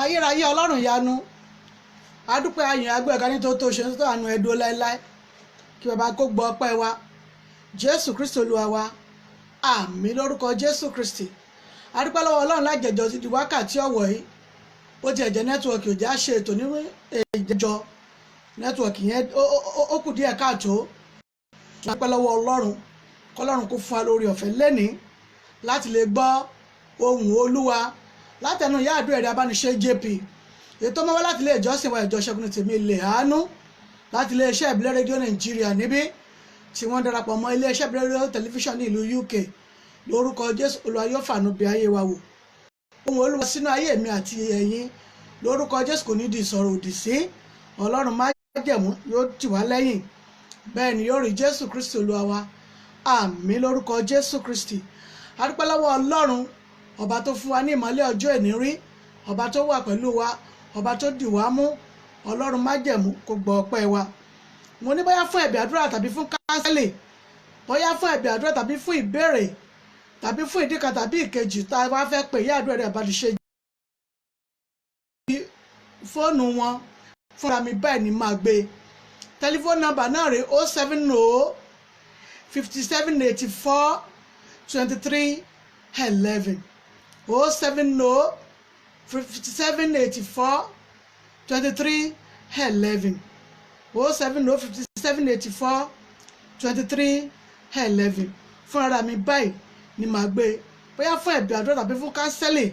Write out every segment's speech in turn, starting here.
ayérayé ọlọ́run ìyanu adúpẹ́ ayìn agbẹ́ga ní tó ṣe ń tó àánú ẹ̀dùn láéláé kí bàbá kó gbọ́ ọpẹ́ wa jésù kristi olúwa wa àmín lórúkọ jésù kristi. adúpẹ́ lọ́wọ́ ọlọ́run lájẹjọ ti di wákàtí ọ̀wọ̀ yìí ó ti ẹ̀jẹ̀ nẹ́tíwọ̀kì ò já ṣe ètò nínú ìjẹjọ nẹ́tíwọ̀kì yẹn ó kù díẹ̀ káàtó. adúpẹ́ lọ́wọ́ ọlọ́run kọ́lọ́run kó fún wa lórí ọ̀fẹ́ lẹ́nìí láti lè gbọ́ ohùn olúwa látẹnu ìyá àdúrà ẹ̀rẹ́ abániṣe jp ètò mọ́wá láti ilé ìjọsìn wa ìjọ Ṣẹ́gun ní tèmi ilé àánú láti iléeṣẹ́ ìbílẹ̀ rédíò nàìjíríà níbí tí wọ́n darapọ̀ mọ́ iléeṣẹ́ ìbílẹ̀ rédíò tẹlifíṣàn ní ìlú UK lórúkọ jésù olúwa yóò fàánú bí ayé wa wò ohùn olúwa sínú ayé mi àti ẹ̀yin lórúkọ jésù kò ní di ìsọ̀rọ̀ òdì sí ọlọ́run májẹ̀mú yóò tì wá lẹ́yìn bẹ́ẹ̀ ni yóò rí jésù kristi olúwa wa àmín lórúkọ jésù kristi. adúpẹ́ lọ́wọ́ ọlọ́run ọba tó fún wa ní ìmọ́lẹ̀ ọjọ́ ìní rí ọba tó wà pẹ̀lú wa ọba tó dì wá mú ọlọ́run májẹ̀mú kó gbọ́ ọpẹ́ wa. mo ní bóyá fún ẹ̀bẹ̀ àdúrà tàbí fún kánsẹ́lì bóyá fún ẹ̀bẹ̀ àdúrà tàbí fún ìbéèrè tàbí fún ìdí kan tàbí ìkejì tá a bá fẹ́ pè yá àdúrà rẹ̀ àbáṣe fóònù wọn fúnra mi báyìí ni máa gbé tẹlifóònù nọ́mbà náà rèé 070 5784 23 11 070 5784 23 11 070 5784 23 11 fúnra mi báyìí ni màá gbé bóyá fún ẹ̀bẹ̀ àdúrà tàbí fún kánsẹ́lì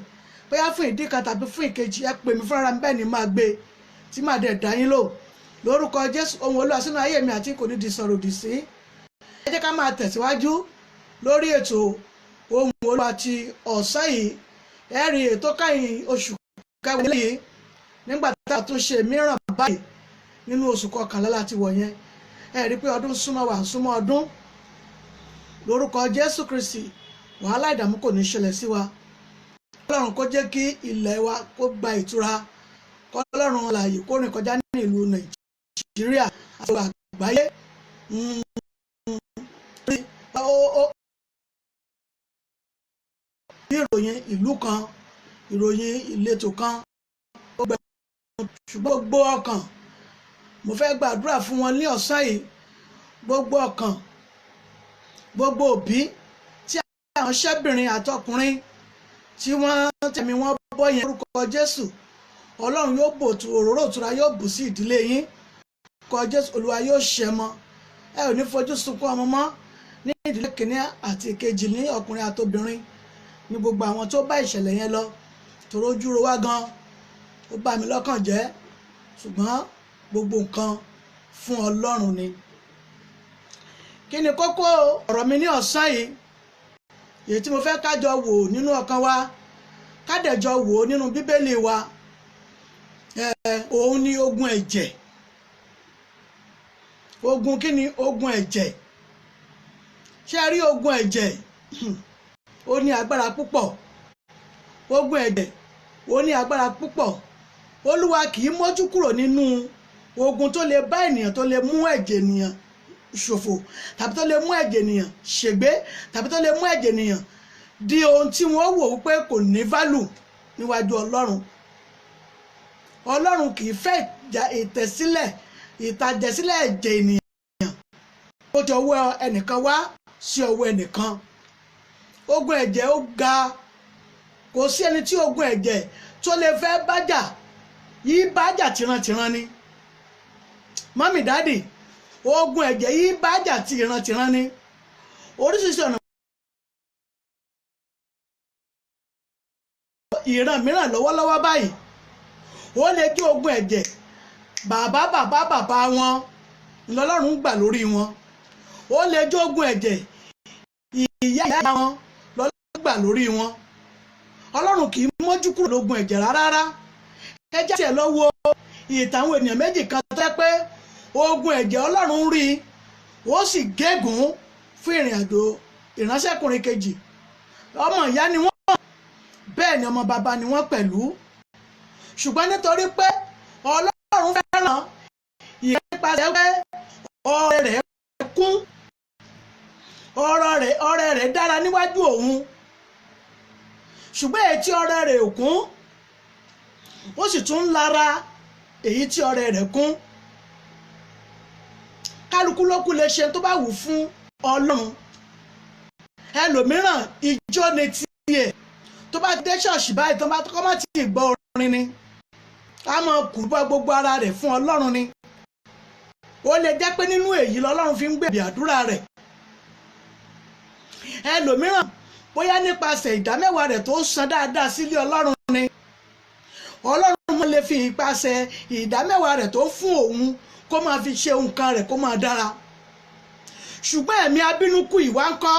bóyá fún ìdí kan tàbí fún ìkejì ẹ pè mí fúnra mi báyìí ni màá gbé tí màá dẹ̀ dá yín lò lórúkọ jésù ohùn olúwa sínú ayé mi àti kò ní di sọ̀rọ̀ òdì sí. ẹ jẹ́ ká máa tẹ̀síwájú lórí ètò ohùn olúwa ti ọ̀sán yìí ẹ rí ètò káyìn oṣù kẹwàá yìí nígbà tí a tún ṣe mìíràn báyìí nínú oṣù kọkànlá láti wọ̀ yẹn ẹ rí pé ọdún súnmọ́ wa súnmọ́ ọdún lórúkọ jésù kristi wàhálà ìdààmú kò ní ṣẹlẹ̀ sí wa ọlọ́run kó jẹ́ kí ilẹ̀ wa kó gba ìtura kọ́lọ́run alààyè kó rìn kọjá ní ìlú nàìjíríà àti àgbáyé bí ìròyìn ìlú kan ìròyìn ìletò kan ó gbẹ ṣùgbọ́n gbogbo ọkàn mo fẹ́ gbàdúrà fún wọn ní ọ̀sán yìí gbogbo ọkàn gbogbo òbí tí àwọn ṣẹ́bìnrin àtọkùnrin tí wọ́n tẹ̀mí wọn bọ́ yẹn lórúkọ jésù ọlọ́run yóò bò tu òróró ìtura yóò bù sí ìdílé yín lórúkọ jésù olúwa yóò ṣẹ́ mọ́ ẹ ò ní fojú sunkún ọmọ mọ́ ní ìdílé kìíní àti ìkejì ní ọkùnrin àtobìnrin ní gbogbo àwọn tó bá ìṣẹ̀lẹ̀ yẹn lọ tòró ojú ro wá gan ó bà mí lọ́kàn jẹ́ ṣùgbọ́n gbogbo nǹkan fún ọlọ́run ni. kí ni kókó ọ̀rọ̀ mi ní ọ̀sán yìí èyí tí mo fẹ́ kájọ wò nínú ọkàn wa kádẹ̀jọ wò nínú bíbélì wa òun ni ogun ẹ̀jẹ̀. ogun kí ni ogun ẹ̀jẹ̀? ṣé rí ogun ẹ̀jẹ̀ ó ní agbára púpọ̀ ogun ẹ̀jẹ̀ ó ní agbára púpọ̀ olúwa kì í mójú kúrò nínú ogun tó lè bá ènìyàn tó lè mú ẹ̀jẹ̀ ènìyàn ṣòfò tàbí tó lè mú ẹ̀jẹ̀ ènìyàn ṣègbé tàbí tó lè mú ẹ̀jẹ̀ ènìyàn di ohun tí wọ́n wò wípé kò ní válù níwájú ọlọ́run. ọlọ́run kì í fẹ́ ìtàjẹ̀sílẹ̀ ẹ̀jẹ̀ ènìyàn ó ti ọwọ́ ẹnìkan wá sí ọwọ́ ẹnìkan. ogun ẹ̀jẹ̀ ó ga kò sí ẹni tí ogun ẹ̀jẹ̀ tó lè fẹ́ bájà yìí bájà tìrantìran ni mọ́mì dáàdì ogun ẹ̀jẹ̀ yìí bájà tìrantìran ni oríṣiríṣi ọ̀nà ìran mìíràn lọ́wọ́lọ́wọ́ báyìí ó lè jẹ́ ogun ẹ̀jẹ̀ bàbá wọn lọ́lọ́run gbà lórí wọn ó lè jẹ́ ogun ẹ̀jẹ̀ ìyá wọn lọ́lọ́run gbà lórí wọn ọlọ́run kì í mójú kúrò lógun ẹ̀jẹ̀ rárá. ẹ jẹ́ tiẹ̀ lọ wo ìtàn àwọn ènìyàn méjì kan tó jẹ́ pé ogun ẹ̀jẹ̀ ọlọ́run rí ó sì gégùn fún ìrìn àjò ìránṣẹ́kùnrin kejì ọmọ ìyá ni wọ́n bẹ́ẹ̀ ni ọmọ bàbá ni wọ́n pẹ̀lú ṣùgbọ́n nítorí pé ọlọ́run fẹ́ràn ìyẹn nípasẹ̀ pé ọrẹ rẹ̀ kún ọrẹ rẹ̀ dára níwájú òun ṣùgbọ́n èyí tí ọrẹ rẹ̀ ò kún ó sì tún ń lára èyí tí ọrẹ rẹ̀ kún. kálukú ló kú lè ṣe tó bá wù fún Ọlọ́run. ẹlòmíràn ijó ni tiẹ̀, tó bá dé ṣọ́ọ̀ṣì báyìí tó bá kọ́ má ti gbọ́ orin ni a máa kù bọ́ gbogbo ara rẹ̀ fún Ọlọ́run ni. ó lè jẹ́ pé nínú èyí lọ́lọ́run fi ń gbèbí àdúrà rẹ̀. ẹlòmíràn bóyá nípasẹ̀ ìdámẹ́wàá rẹ̀ tó san dáadáa sílé Ọlọ́run ni Ọlọ́run mọ́ lè fi ìpasẹ̀ ìdámẹ́wàá rẹ̀ tó fún òun kó máa fi ṣe nǹkan rẹ̀ kó máa dára. ṣùgbọ́n ẹ̀mí abínúkú ìwà ń kọ́,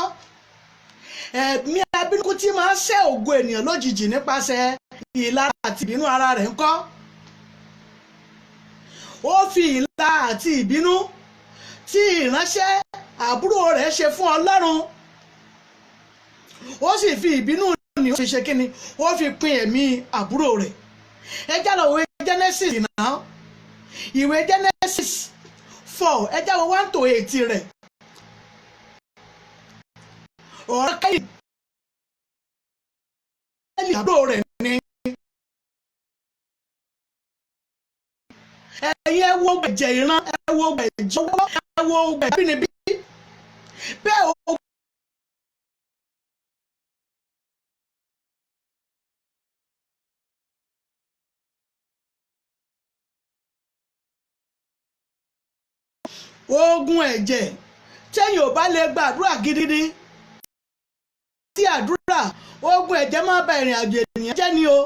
ẹ̀mí abínúkú tí máa ń ṣẹ́ ògo ènìyàn lójijì nípasẹ̀ ìlara àti ìbínú ara rẹ̀ ń kọ́. ó fi ìlara àti ìbínú tí ìránṣẹ́ àbúrò rẹ̀ ṣe fún Ọlọ́run, ó sì fi ìbínú ni ó fi ṣe kíni, ó fi pin ẹ̀mí àbúrò rẹ̀. ẹ já lọ ìwé Genesis náà, ìwé Genesis 4 ẹ já wọ 1 to 8 rẹ̀. ọ̀rọ̀ Káínì àbúrò rẹ̀ ni ẹ̀yin ẹ wo gbẹ̀jẹ̀ ìran, ẹ wo gbẹ̀jẹ̀ ọwọ́, ẹ wo gbẹ̀jẹ̀ bínibí bẹ́ẹ̀ ogun ẹ̀jẹ̀ tẹ́yìn ò bá lè gbàdúrà gidigidi tí àdúrà ogun ẹ̀jẹ̀ máa ba ìrìn àjò ènìyàn jẹ́ ni o.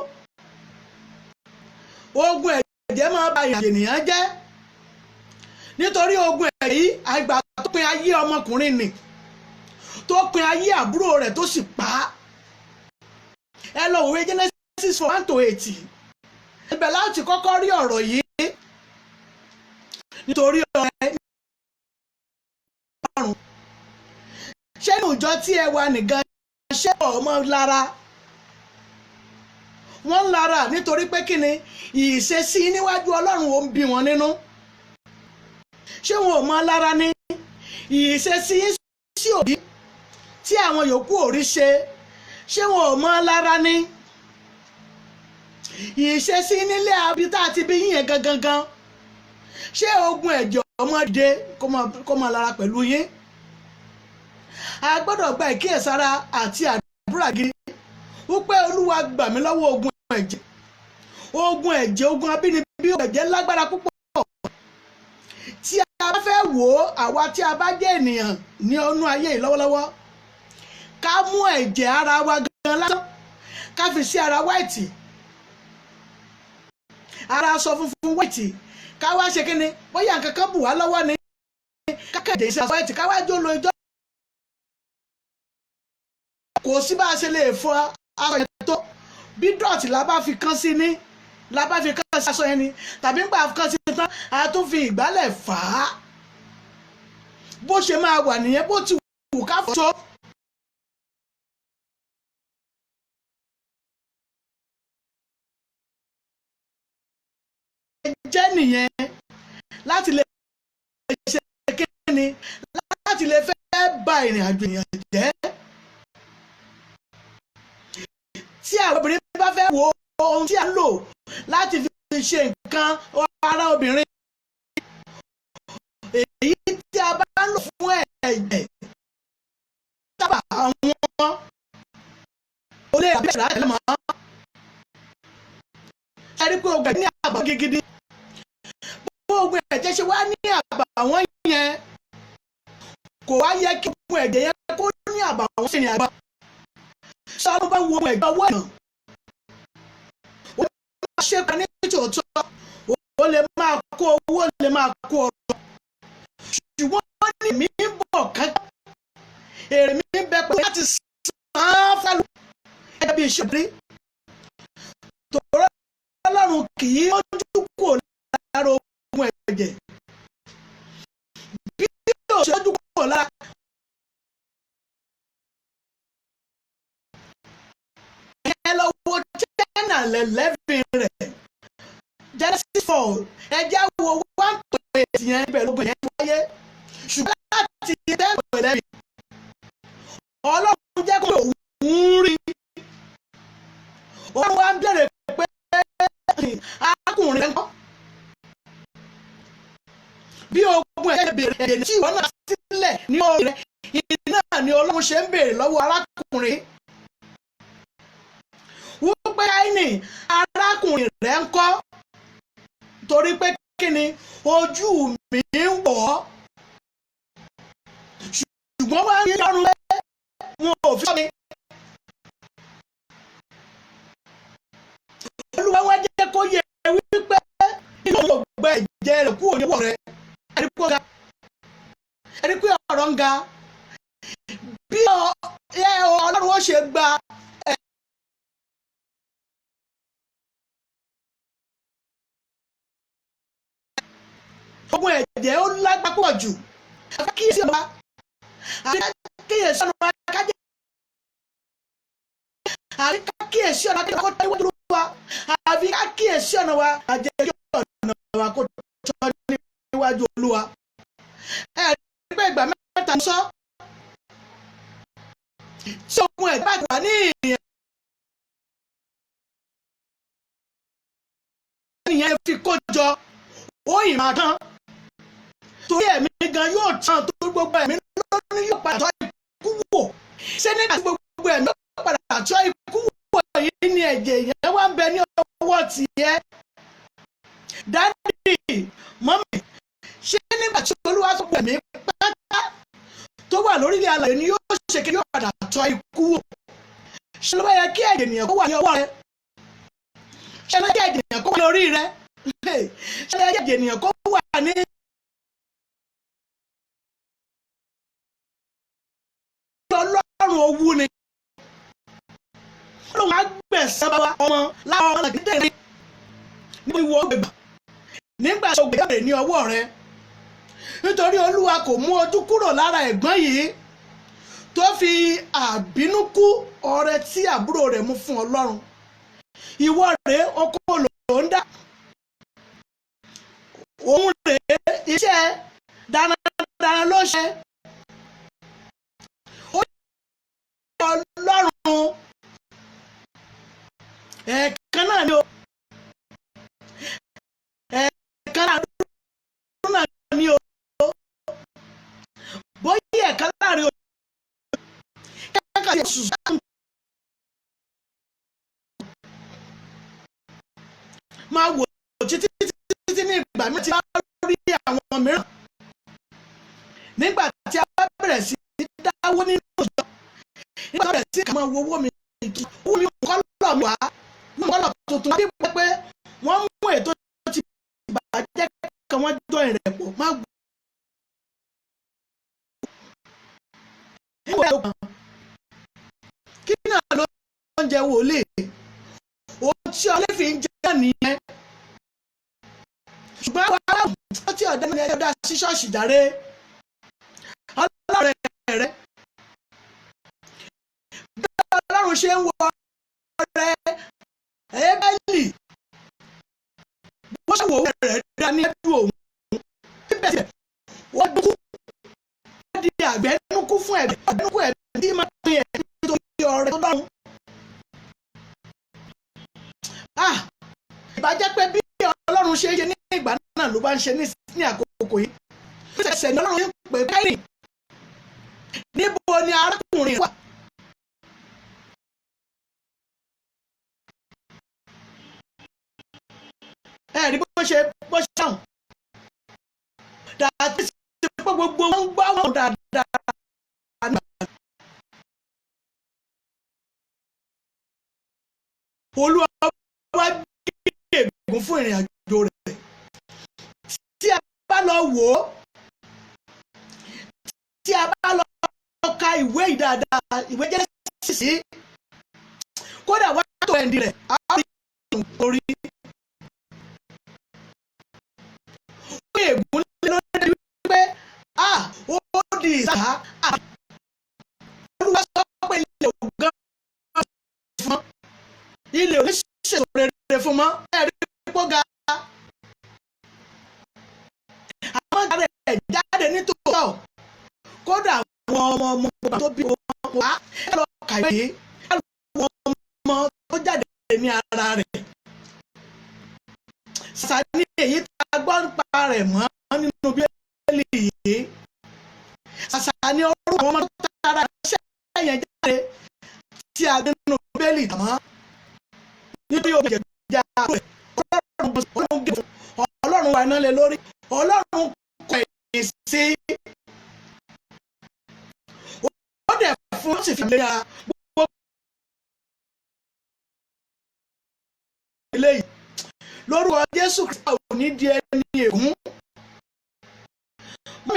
ogun ẹ̀jẹ̀ máa ba ìrìn àjò ènìyàn jẹ́ nítorí ogun ẹ̀jẹ̀ yìí àgbà tó pin ayé ọmọkùnrin nì, tó pin ayé àbúrò rẹ̀ tó sì pa á. ẹ lọ òwe Genesis 1 to 8 ibẹ̀ láti kọ́kọ́ rí ọ̀rọ̀ yìí. nítorí ọ̀rẹ́ ọ̀run ṣé ní ìjọ tí ẹ wà nìkan ṣé ọmọ lára wọ́n ń lára nítorí pé kí ni ìṣesí níwájú Ọlọ́run ò ń bí wọn nínú. ṣé wọn ò mọ lára ní ìṣesí sí òbí tí àwọn yòókù ò rí ṣe, ṣé wọn ò mọ lára ní ìṣesí nílé abitá àti bí yín yẹn gangan. ṣé ogun ẹ̀jẹ̀ ọmọdé kó máa lára pẹ̀lú yín. a gbọ́dọ̀ gba ìkíyèsára àti àdúrà gidi wípé Olúwa gbà mí lọ́wọ́ ogun ẹ̀jẹ̀. ogun ẹ̀jẹ̀, ogun abínibí, ogun ẹ̀jẹ̀ lágbára púpọ̀. tí a bá fẹ́ wò ó, àwa tí a bá jẹ́ ènìyàn ní ọnú ayé yìí lọ́wọ́lọ́wọ́, ká mú ẹ̀jẹ̀ ara wa gan lásán ká fi sí ara wáìtì, ara aṣọ funfun wáìtì, ká wá ṣe kí ni bóyá nǹkan kan bù wá lọ́wọ́ ni kákàdé sí aṣọ wáìtì ká wá jó lo ijó. kò sí bá a ṣe lè fọ aṣọ yẹn tó, bí dọ̀tí la bá fi kán sí ní la bá fi kán sí aṣọ yẹn ni, tàbí nígbà kán sí tán a tún fi ìgbálẹ̀ fà á. bó ṣe máa wà nìyẹn, bó ti wù ká fọ́ tó. jẹ́ nìyẹn láti lè ṣe kíni, láti lè fẹ́ ba ìrìn àjò ènìyàn jẹ́. tí àwọn obìnrin bá fẹ́ wo ohun tí a ń lò láti fi ṣe nǹkan ara obìnrin, èyí tí a bá ń lò fún ẹ̀jẹ̀ sábà àwọn olè àbí ẹ̀rá ẹ̀ mọ́. ṣe rí pé ogun ní àbá gidigidi, ogun ẹ̀jẹ̀ ṣe wá ní àbàwọ́n yẹn, kò wá yẹ kí ogun ẹ̀jẹ̀ yẹn kó ní àbàwọ́n sí ní àgbà. sọ́ọ́ bá wo ẹ̀jẹ̀ ọwọ́ èèyàn, ó máa ṣe pa ní tòótọ́, ó lè máa kó owó, lè máa kó ọrọ̀, ṣùgbọ́n wọ́n ní mí bọ̀ kankan, èrè mi bẹ pé láti san án fẹ́lú ẹgbẹ́ bí iṣẹ́ rí. tòrọ́ Ọlọ́run kì í ojú kò lára ogun ẹ̀jẹ̀, bí yóò ṣe ojú kò lára. ẹ lọ wo Jẹ́nà 11 rẹ̀, Genesis 4 ẹ jẹ́ wo 1 to 8 yẹn, ibẹ̀ lógun yẹn wáyé. ṣùgbọ́n láti 10 to 11 Ọlọ́run jẹ́ kó òun rí. Ọlọ́run wá ń bẹ̀rẹ̀ pé arákùnrin ńkọ́ bí ogun ẹ̀ bèrè ẹ̀jẹ̀ tí ìwọ náà sílẹ̀ ní orí rẹ̀ iná ni Ọlọ́run ṣe ń béèrè lọ́wọ́ arákùnrin wípé Áínì arákùnrin rẹ̀ ńkọ́ torí pé kí ni ojú mi ń wọ̀ ọ́ ṣùgbọ́n wá ń yọrùn pé wọn ò fi sọ mi. Olúwa wá jẹ́ kó yẹ wípé nínú ògbẹ ìjẹ rẹ̀ kú òyìnbó rẹ̀ ẹni pé ọ̀rọ̀ ń ga bí Ọlọ́run ó ṣe gba ogun ẹ̀jẹ̀ ó lágbá pọ̀ jù kíyèsí ọ̀nà kíyèsí ọ̀nà kájẹ́ àbí kíyèsí ọ̀nà kó tẹ́ iwájú wa àbí kíyèsí ọ̀nà wa àjẹjọ́ ọ̀nà wa kó tọ́ níwájú Olúwa pé ìgbà mẹ́ta sọ tí ogun ẹ̀jẹ̀ bá wà ní ìyẹn fi kó jọ ó yìí máa tán torí ẹ̀mí gan yóò tán torí gbogbo ẹ̀mí lónìí yóò padà tọ́ ikú wò ṣé nígbà tí gbogbo ẹ̀mí yóò padà tọ́ ikú wò yìí ni ẹ̀jẹ̀ yẹn wá ń bẹ ní ọwọ́ tiẹ̀ dádì mọ́mì ṣé nígbà tí Olúwa sọ pé ẹ̀mí pátá tó wà lórílẹ̀ alààyè ni yóò ṣe kí yóò padà tọ́ ikú wò ṣé ló bá yẹ kí ẹ̀jẹ̀ ènìyàn kó wà ní ọwọ́ rẹ ṣé ló yẹ kí ẹ̀jẹ̀ ènìyàn kó wà lórí rẹ ṣé ló yẹ kí ẹ̀jẹ̀ ènìyàn kó wà ní Ọlọ́run owú ni Ọlọ́run á gbẹ̀san bá wa ọmọ láwọn ọmọ nàgídé rẹ níbi ìwọ gbẹgbà nígbà tó gbẹgbà ní ọwọ́ rẹ nítorí Olúwa kò mú ojú kúrò lára ẹ̀gbọ́n yìí tó fi àbínú kú ọrẹ tí àbúrò rẹ̀ mú fún Ọlọ́run ìwọ rèé oko ló ń dá òun rèé iṣẹ́ dáradára ló ṣe Ọlọ́run ẹ̀ẹ̀kan náà ni o ẹ̀ẹ̀kan náà ni o bóyá ẹ̀ẹ̀kan láàrin o kẹ́kẹ́ yẹ sùn máa wò títí ní ìgbà mi ti bá rí àwọn mìíràn nígbà tí a bá bẹ̀rẹ̀ sí dáwó nínú ìjọ nígbà tó bẹ̀rẹ̀ sí kà máa wo owó mi kí owó mi kọ́ lọ̀ mí wá mú kọ́ lọ̀ tuntun bí pé wọ́n mú ètò ti bàjẹ́ kan wọ́n jọ ìrẹ̀ pọ̀ má gbọ́. Kí náà ló ń jẹ wòlíì ohun tí ọlẹ́ fi ń jẹ́ nìyẹn ṣùgbọ́n àwọn aráàlú tí ọ̀dẹ́ ní ẹjọ́ dá sí ṣọ́ọ̀ṣì jàre Ọlọ́run rẹ̀ bí Ọlọ́run ṣe ń wọ rẹ̀ Ébẹ́lì bó ṣe wò rẹ̀ dá ní ẹ̀dùn òun níbẹ̀ tí wọ́n dúkú wọ́n di àgbẹ̀nukú fún àgbẹ̀nukú tí máa ń pín ẹ̀ nítorí ọrẹ tó lọ́run. Ìbàjẹ́ pé bí Ọlọ́run ṣe ń ṣe ní ìgbà náà ló bá ń ṣe ní àkókò yìí ṣẹ̀ṣẹ̀ ní Ọlọ́run ń pè Káínì níbo ni arákùnrin wà. Rí bó ṣe ṣàwọn dàtí ṣe pé gbogbo wọn ń gbọ́ àwọn dáadáa. Olúwa wá gbé ègún fún ìrìn àjò rẹ̀ tí a bá lọ wò ó tí a bá lọ ka ìwé ìdáadáa ìwé Jẹ́nẹ́sísì kódà wá tó ẹ̀ǹdì rẹ̀ á rí orí ó ègún lórí wípé ó di ìsáhà Olúwa sọ pé ilé ògán fún ilé oníṣètò rere fún mọ́ ẹ̀rí pọ́ ga àwọn ọ̀gá rẹ̀ jáde nítòótọ́ kódà àwọn ọmọ tó bí wọn wá ẹ lọ kàwé yìí àwọn ọmọ tó jáde ní ara rẹ̀ ṣàṣà ní èyí tá a gbọ́ nípa rẹ̀ mọ́ nínú Bíbélì yìí. Ṣàṣà ní orúkọ àwọn ọmọ tó tara iṣẹ́ yẹn jáde tí a gbé nínú Bíbélì mọ́. Nítorí òbí jẹ̀jẹ̀ àpò ẹ̀ Ọlọ́run wà iná lé lórí. Ọlọ́run kọ ẹ̀yìn sí. Ó dẹ̀ fún ó sì fi léra gbogbo eléyìí. Lórúkọ Jésù Kristi ò ní di ẹni ègún. Mo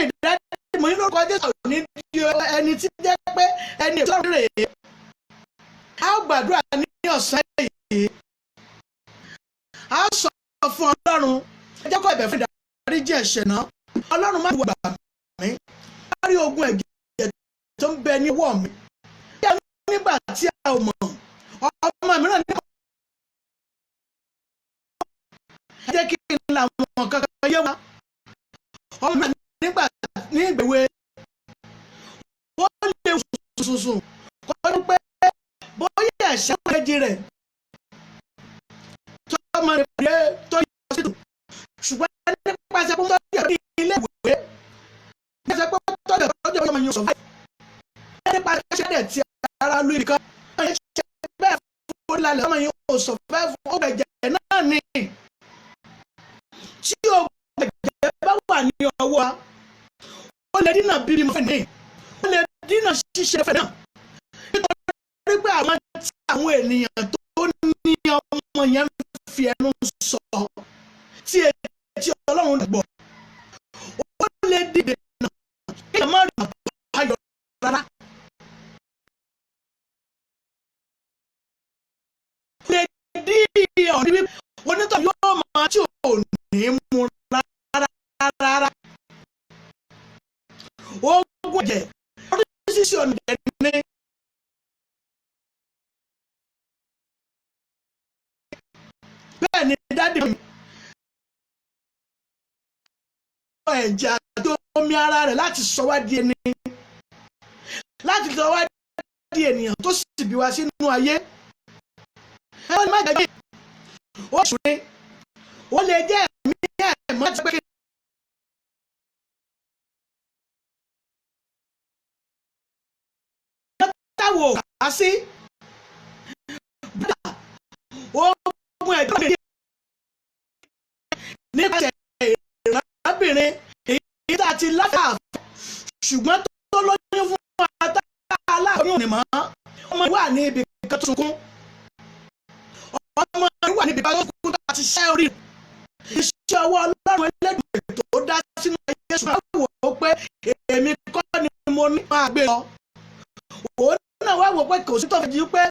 ní lórúkọ Jésù ò ní di ẹni tí jẹ́ pé ẹni ègún rèé. A ó gbàdúrà ní ọ̀sán yìí. A ó sọ fún Ọlọ́run, ẹ jẹ́ kó ẹ̀bẹ̀ fún ìdáríjì ẹ̀ṣẹ̀ náà. Ọlọ́run má wà mí. Lárí ogun ẹ̀jẹ̀ tó ń bẹ ní ọwọ́ mi. Nígbà tí a ò mọ̀, ọmọ mìíràn nígbà ẹ jẹ́ kí n la àwọn kankan yé wa. Ọmọ mìíràn nígbà ní ìgbèwe ó lè sùsùsùn kọ́ ní pé bóyá ẹ̀ṣẹ̀ kejì rẹ̀ tó ọmọ rẹ̀ tó yọ sí tù. Ṣùgbọ́n nípasẹ̀ pé ó tọ́jú ẹ̀rí ilé ìwé nípasẹ̀ pé ó tọ́jú ẹ̀rí ọmọ yẹn sọ̀rọ̀ nípasẹ̀ ṣẹ́dẹ̀ tí ara lu ìkan ẹ̀ ṣe bẹ́ẹ̀ fún orílẹ̀ ọmọ yẹn ò sọ fẹ́ fún ó gbẹ̀jẹ̀ náà ni. Tí o gbẹ̀jẹ̀ bá wà ní ọwọ́ wa ó lè dínà bíbí mọ́fẹ́ ní ó lè dínà ṣíṣe fẹ́ náà nítorí pé àwọn ènìyàn tó ní ọmọ yẹn fi ẹnu sọ tí etí Ọlọ́run gbọ́ ó lè dìde náà kí ẹ má rí bàbá ayọ̀ rárá. Lè dí ọ̀rí wípé onítọ̀ yóò máa tí ò ní mú rárá. Ogun ẹ̀jẹ̀ oríṣiríṣi ọ̀nà ní. Bẹ́ẹ̀ ni dádì mi ẹ̀jẹ̀ àti omi ara rẹ̀ láti sọ wá di ẹni, láti sọ wá di ènìyàn tó sì bí wá sínú ayé. Ẹ wọ́n ní má jẹ́ ó ṣùgbọ́n ó lè jẹ́ ẹ̀mí ẹ̀mọ́ ti pé kí táwọn ò kà sí ogun ẹ̀jẹ̀ mi nípasẹ̀ ìrábìnrin èyí tá a ti láfà ṣùgbọ́n tó lóyún fún ata aláàbòyún ni mọ́ ọmọ wà ní ibi kan tó sunkún ọmọ wà ní ibi kan tó sunkún tó ti ṣẹ́ orí iṣẹ́ ọwọ́ Ọlọ́run Ẹlẹ́dùmarè tó dá sínú ayé ṣùgbọ́n wò ó pé èmi kọ́ ni mo ní máa gbé lọ òun náà wá wò pé kò sí tó fi di pé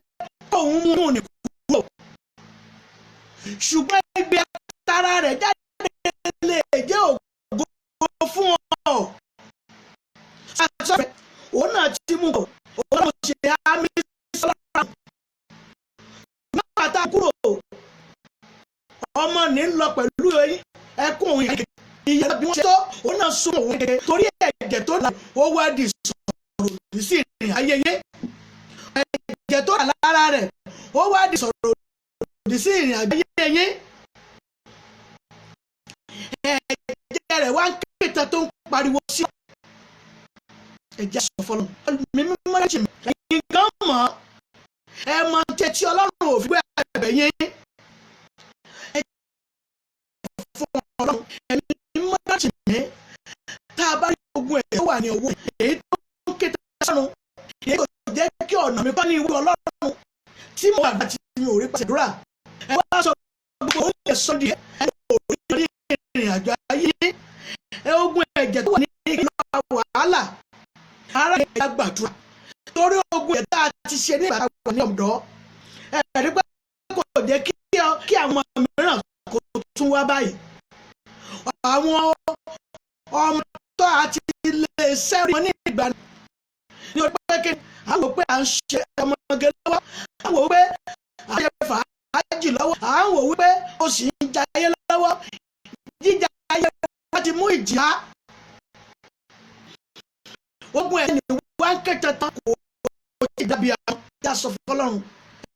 òun mú un ní kúrò ṣùgbọ́n ibi tara rẹ̀ jáde lè jẹ́ ògo fún ọ. Sàtọ́fẹ̀ òun náà ti mú bọ̀ òun náà ṣe àmì sọ́lá. Nígbà tá a kúrò ọmọ ní lọ pẹ̀lú ẹkún òun yẹn ìyá bí wọ́n ṣe tó òun náà sún òun kékeré torí ẹ̀jẹ̀ tó là ó wá di sọ̀rọ̀ sí ìrìn ayẹyẹ ẹ̀jẹ̀ tó là lára rẹ̀ ó wá di sọ̀rọ̀ sí ìrìn ayẹyẹ ẹ̀jẹ̀ rẹ̀ wá ń kéta tó ń pariwo sí ẹ̀jẹ̀ sọ fọlọ́ mímú mọ́lẹ́sì mi ẹ̀yin gan mọ̀ ẹ mọ tẹ́tí Ọlọ́run ò fi gbé ẹ̀bẹ̀ yẹn fún Ọlọ́run ẹ̀yin mọ́lẹ́sì mi tá a bá rí ogun ẹ̀ tó wà ní owó èyí tó ń kéta sọ́run èyí kò jẹ́ kí ọ̀nà mi kọ́ ní ìwé Ọlọ́run tí mo àgbà tí mi ò rí pàṣẹdúrà ẹ wá sọ gbogbo oúnjẹ sọ́ndì ẹ kò rí ìrìn àjò ayé ogun ẹ̀jẹ̀ tó wà ní ìlú wàhálà ara ẹ̀jẹ̀ gbàdúrà torí ogun ẹ̀jẹ̀ tá a ti ṣe ní ìgbà wà ní ọ̀dọ́ ẹ̀rí pé kò jẹ́ kí àwọn mìíràn kò tún wá báyìí àwọn ọmọ tó a ti lè sẹ́rí wọn ní ìgbà ní ọjọ́ pé kí àwọn pé à ń ṣe ọmọge lọ́wọ́ àwọn wípé à ń ṣe fàájì lọ́wọ́ àwọn wípé ó sì ń jayé lọ́wọ́ jíjà ayé wọ́n ti mú ìjìyà ogun ẹ̀ ní wá ń kẹta tán kò ti dàbí àwọn tí a sọ fún Ọlọ́run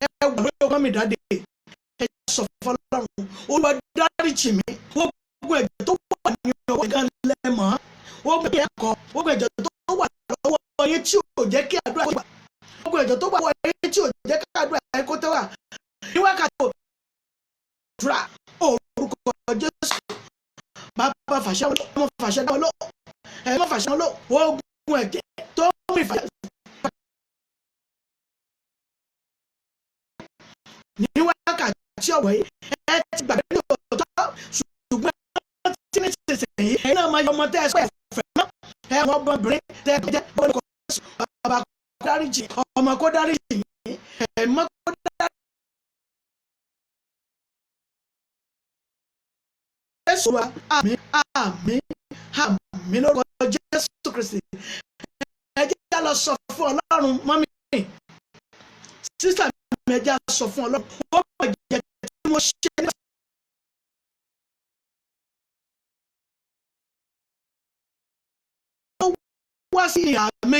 ẹ wà lórí ọgbọ́n mi dáadé ẹ sọ fún Ọlọ́run Olúwa dáríjì mi gbogbo ẹ̀jẹ̀ tó wà ní ọwọ́ ìgan lẹ́mọ̀ gbogbo ẹ̀jẹ̀ tó wà lọ́wọ́ yín tí ò jẹ́ kí àdúrà yín gbà gbogbo ẹ̀jẹ̀ tó wà lọ́wọ́ yín tí ò jẹ́ kí àdúrà yín kó tẹ́wà ní wákàtí òdúrà orúkọ Jésù bàbá fàṣẹ ọmọ fàṣẹ dáwọn lọ ẹ̀mọ́ fàṣẹ lọ ogun ẹ̀jẹ̀ tó ń mú ìfàṣẹ ní wákàtí ọ̀wọ́ yìí ẹ ti gbàgbé ní òótọ́ ṣùgbọ́n tí ní sísè yìí ẹ náà máa yọ ọmọ tẹ́ ẹ sọ ẹ̀fẹ̀ mọ́ ẹ ọmọ ọmọbìnrin tẹ́ ẹ jẹ́ ọmọ bàbá kó dáríjì ọmọ kó dáríjì ẹ̀mọ́ kó dáríjì. Jésù wa àmín àmín àmín lórúkọ Jésù Kristi ẹ jẹ́ ká lọ sọ fún Ọlọ́run mọ́mí sísà mi ẹ jẹ́ ká sọ fún Ọlọ́run ó mọ̀ jẹ́ tí mo ṣe ní. ó wá sí ìhà mi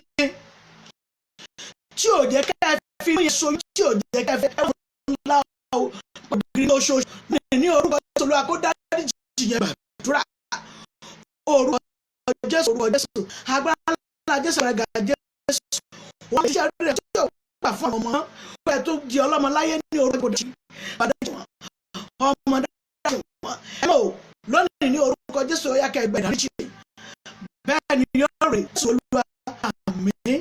tí ò jẹ́ ká ẹ fi mú èso tí ò jẹ́ ká ẹ fẹ́ ẹ̀rọ ńlá ògiri oṣooṣù ní orúkọ tó lọ́wọ́ kó dáríjì yẹn gbàdúrà orúkọ Jésù agbára ńlá Jésù rẹ̀ gà Jésù wọ́n ti ṣe rẹ̀ tí yóò gbà fún ọmọ pẹ̀ tó di ọlọ́mọ láyé ní orúkọ ìbòdì bàdájì wọn ọmọ dájú wọn ẹ̀mọ́ lónìí ní orúkọ Jésù ó yá kẹ́ ẹgbẹ́ ìdáríjì bẹ́ẹ̀ ni yóò rè Olúwa àmín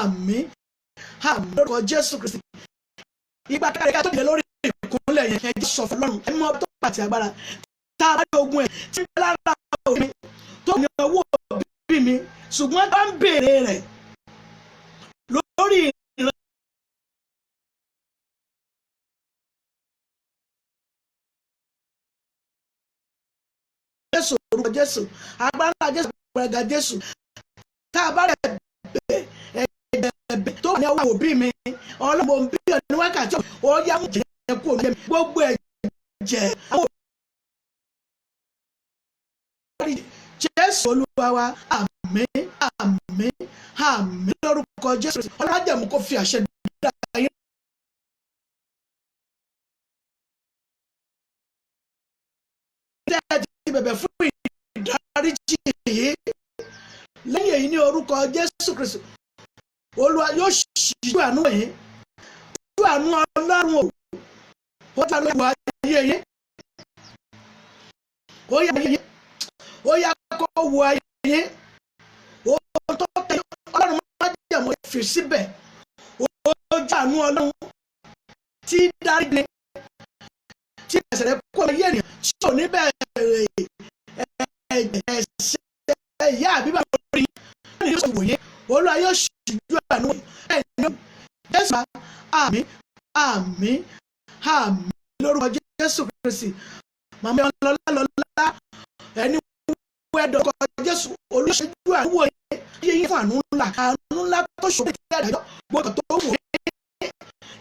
àmín àmín lórúkọ Jésù Kristi ìgbà kárẹ̀ká tó dìde lórí ìkúnlẹ̀ yẹn ẹ jẹ́ sọ fún Ọlọ́run ẹ mọ́ tó pàtì agbára tá a bá dé ogun ẹ̀ tí ń bẹ lára omi tó ní owó bí mi ṣùgbọ́n bá ń béèrè rẹ̀ lórí ìran. Jésù orúkọ Jésù agbára ńlá Jésù àgbàgà Jésù tá a bá rẹ̀ ẹ̀bẹ̀ tó ní ọwọ́ òbí mi ọlọ́mọ bí ọ̀nà wákàtí ó yá mú jẹ́ kó lé mi gbogbo ẹ̀jẹ̀ àwọn Jésù Olúwa wa àmín àmín àmín lórúkọ Jésù ọlọ́dẹ̀mú kó fi àṣẹ dá ayé. Ti bẹ̀bẹ̀ fún ìdáríjì yìí lẹ́yìn èyí ní orúkọ Jésù Kristi Olúwa yóò ṣíjú àánú yìí ṣíjú àánú Ọlọ́run ó ta lórí ìwà ayé yìí ó yá kó wo ayé ohun tó tẹ Ọlọ́run má jẹ́ mọ́ fi síbẹ̀ ó jàánú Ọlọ́run tí dáríjì tí ẹsẹ̀ rẹ̀ kó ayé ènìyàn tí ò ní bẹ̀rẹ̀ ẹ̀ṣẹ̀ ìyá àbíbá lórí ní yóò wòye Olúwa yóò ṣíjú àánú ẹ̀yìn Jésù àmín àmín àmín lórúkọ Jésù Kristi màmá ọlọ́lá ẹni wẹ́dọ̀ kọ Jésù olùṣèjú àánú yẹn yíyí fún àánú ńlá tó ṣòro kí àdájọ́ gbọ́dọ̀ tó wò yẹn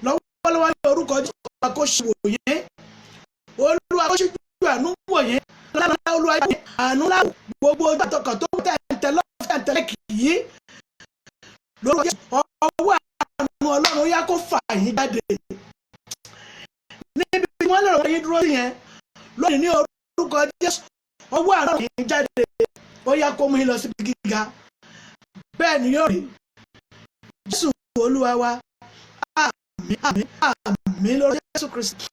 lọ́wọ́lọ́wọ́ ní orúkọ Jésù kó ṣe wò yẹn Olúwa kó ṣíjú àánú wò yẹn lọ́lá Olúwa yẹn àánú láwù gbogbo ìgbàtọ̀kọ̀ tó tẹ̀ǹtẹ̀ lọ́fẹ̀ǹtẹ̀ kìí lórúkọ Jésù ọwọ́ àánú Ọlọ́run yá kó fà yín jáde níbi tí wọ́n lè rọ̀ yín dúró yẹn lónìí ní orúkọ Jésù ọwọ́ àánú yín jáde ó yá kó mú yín lọ síbi gíga bẹ́ẹ̀ ni yóò rí Jésù Olúwa wa àmín àmín àmín lórúkọ Jésù Kristi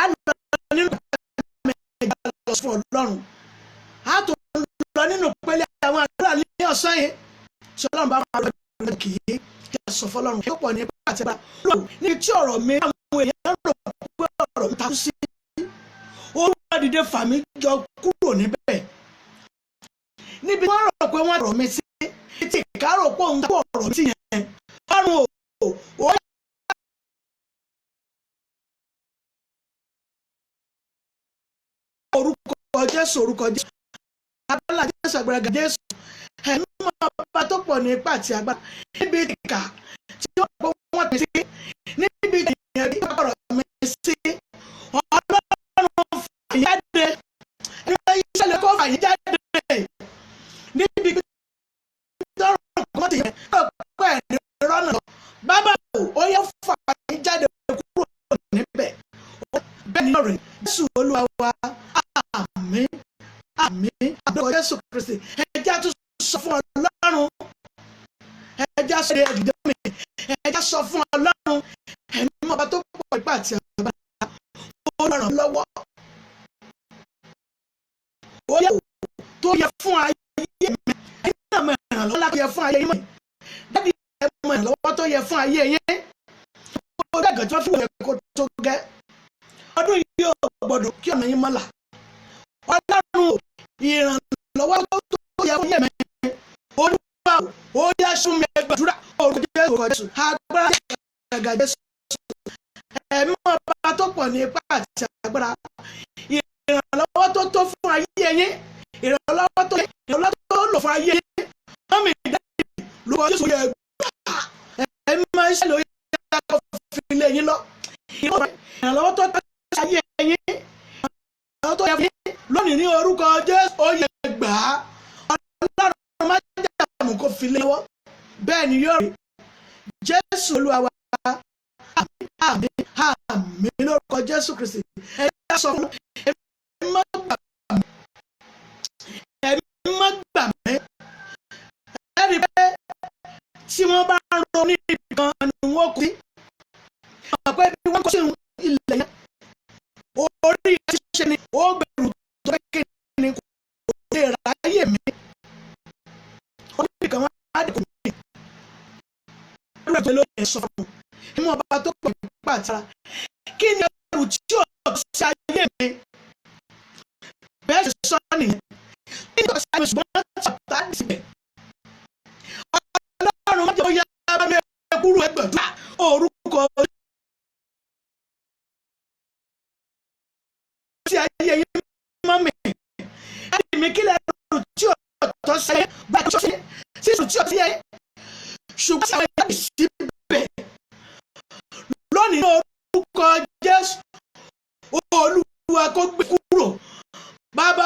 a lọ nínú pẹ̀lú lọ fún Ọlọ́run a tó lọ nínú pẹ̀lú àwọn àdúrà ní ọ̀sán yìí tí Ọlọ́run bá máa lọ kì í kí a sọ fọlọ́run yóò pọ̀ ní ẹgbẹ́ àti ẹgbẹ́ lọ́wọ́ ní tí ọ̀rọ̀ mi àwọn èèyàn rò pé ọ̀rọ̀ mi takú sí Olúwa dìde fà mí jọ kúrò níbẹ̀ níbi wọ́n rò pé wọ́n rọ̀ mí sí ti ìkárò pé òun kó ọ̀rọ̀ mi sí yẹn ọ̀run ó yá. orúkọ Jésù abala Jésù agbára Jésù ẹ̀mí mọ́ ọba tó pọ̀ ní ipá àti agbára níbi ìkà tí wọ́n pọ̀ wọ́n ti sí níbi ìyẹn bí ọ̀rọ̀ mi sí Ọlọ́run fàyíjáde nígbà ìṣẹ̀lẹ̀ kó fàyíjáde níbi tọ́rọ̀ kọ́ ti yẹn pẹ́ ní rọ́nà bàbá ó yẹ fàyíjáde kúrò níbẹ̀ àmín àbúrò Jésù Kristi. Ẹja tún sọ fún Ọlọ́run, ẹja sọ ẹdìdẹ mi, ẹja sọ fún Ọlọ́run, ẹ̀mí ọba tó pọ̀ ipá àti agbára, ó ràn lọ́wọ́. Ó yẹ tó yẹ fún ayé mi, ẹ̀yin náà mọ ìrànlọ́wọ́ láti yẹ fún ayé yín mọ́. Dádì ẹ mọ ìrànlọ́wọ́ tó yẹ fún ayé yín. Ó dàgbà tí wọ́n fi wọ̀nyẹ kó tó gẹ́. Ọdún yìí yóò gbọ́dọ̀ kí ọ̀nà yín mọ́là. Ọlọ́run ìrànlọ́wọ́ tó yẹ fún ayé mi. Olúwa ó yá sún mi gbàdúrà orúkọ Jésù. Agbára ẹ̀gà Jésù. Ẹ̀mí ọba tó pọ̀ ní ipá àti agbára. Ìrànlọ́wọ́ tó tó fún ayé yín. Ìrànlọ́wọ́ tó lò fún ayé yín. Mọ́mí ìdájí lórúkọ Jésù yẹ gbà. Ẹ̀mí máa ń ṣe lóye kó fi lé yín lọ. Ìrànlọ́wọ́ tó tó fún ayé yín. Ìrànlọ́wọ́ tó yẹ fún yín. Lónìí ní orúkọ Jésù ó yẹ gbà. Ọlọ́run má jẹ́ àmú kó fi lé lọ́wọ́. Bẹ́ẹ̀ ni yóò rí. Jésù Olúwa wa. Àmín àmín àmín lórúkọ Jésù Kristi. Ẹ yá sọ fún ẹ̀mí má gbà mí. Ẹ̀mí má gbà mí. Ẹ rí pé tí wọ́n bá ń ro ní ìkan ni wọ́n kú sí. Ọ̀pọ̀ pé bí wọ́n kó sí ilẹ̀ yẹn. Orí ti ṣe ni ó gbẹ̀rù tó kékeré ni kò lè ráyè mí. Orí nìkan wọn á dìkù mí. Ẹ̀rọ ìpè ló yẹ sọ fún un. Ìmọ̀ ọba tó pọ̀ nípa àtàrà. Kí ni ẹrù tí ò sí ayé mi? Bẹ́ẹ̀ ṣe sọ nìyẹn. Kí ni ọ̀sẹ̀ mi ṣùgbọ́n tí ọ̀tá dì síbẹ̀? Ọlọ́run má jẹ́ ó yá bá mi kúrò ẹgbẹ̀dúrà orúkọ tí ayé yín mọ́ mi. Ẹni mi kí lẹ́rù tí ọ̀tọ̀ ṣe gbàgbọ́ ṣe sísun tí ọ̀tí yẹ. Ṣùgbọ́n àwọn ìyá mi síbẹ̀. Lónìí ní orúkọ Jésù Olúwa kó gbé kúrò. Bàbá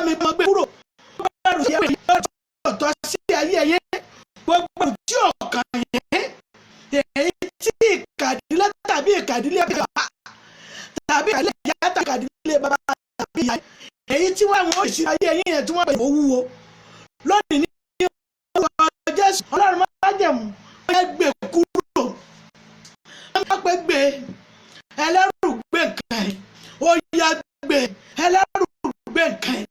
mi máa gbé kúrò. Bẹ́ẹ̀rù yẹ pé ọ̀tọ̀ sí ayé yẹn. Gbogbo tí ọ̀kan yẹn. Èyí tí ìkàdílé tàbí ìkàdílé bàbá tàbí ìkàdílé ìyá tàbí ìkàdílé bàbá tàbí ìyá. Èyí tí wọ́n àwọn òṣìṣẹ́ ayé yẹn tí wọ́n bẹ̀rẹ̀ owó. Lónìí ní orúkọ Jésù Ọlọ́run máa jẹ̀mú. Ó yẹ gbé kúrò. Wọ́n pẹ́ gbé ẹlẹ́rù gbé nǹkan ẹ̀. Ó yá gbé ẹlẹ́rù gbé nǹkan ẹ̀.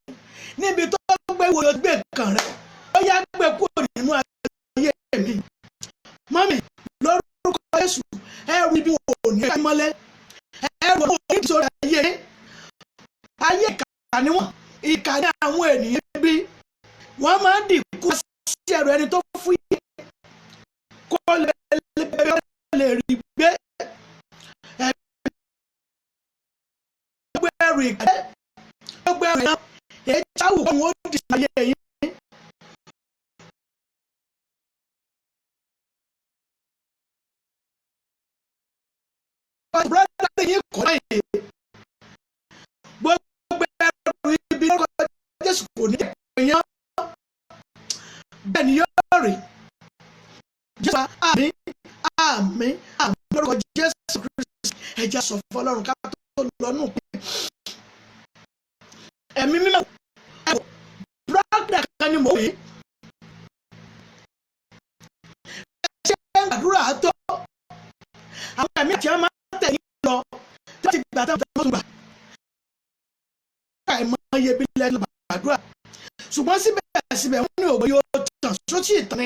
Níbi tó gbé wo gbé nǹkan rẹ̀. Ó yá gbé kúrò nínú ayé mi. Mọ́mì lórúkọ Jésù ẹrù ibi wò ní ká mọ́lẹ̀. Ẹrù wò ní ìṣòro ayé. Ayé ìkà ni wọ́n. Ìkà ni àwọn ènìyàn bí. Wọ́n máa ń dìkú sí ẹrù ẹni tó fún yé. Kó lè rí gbé. Gbogbo ẹrù ìkà. Gbogbo ẹrù ìkà. Èyí táwù kọ́ wọn ó dì sí ayé yín. Brother yín kọ́ láyé. Gbogbo ẹrù ibi lórúkọ Jésù kò ní èèyàn. Bẹ́ẹ̀ ni yóò rí. Jésù àmín àmín àmín lórúkọ Jésù Kristi. Ẹja sọ fún Ọlọ́run ká tó lọ́nù pé ẹ̀mí mímọ́ ẹ̀wọ̀ brother kan ni mò ń wí. Ṣé gbàdúrà tó àwọn ẹ̀mí tí wọ́n máa ń tẹ̀lé lọ láti gbà tó ń gbà. Àìmọ̀ iye bí lẹ́nu gbàdúrà. Ṣùgbọ́n síbẹ̀síbẹ̀ wọ́n ní ògbó yóò tàn sótì ìtàn ní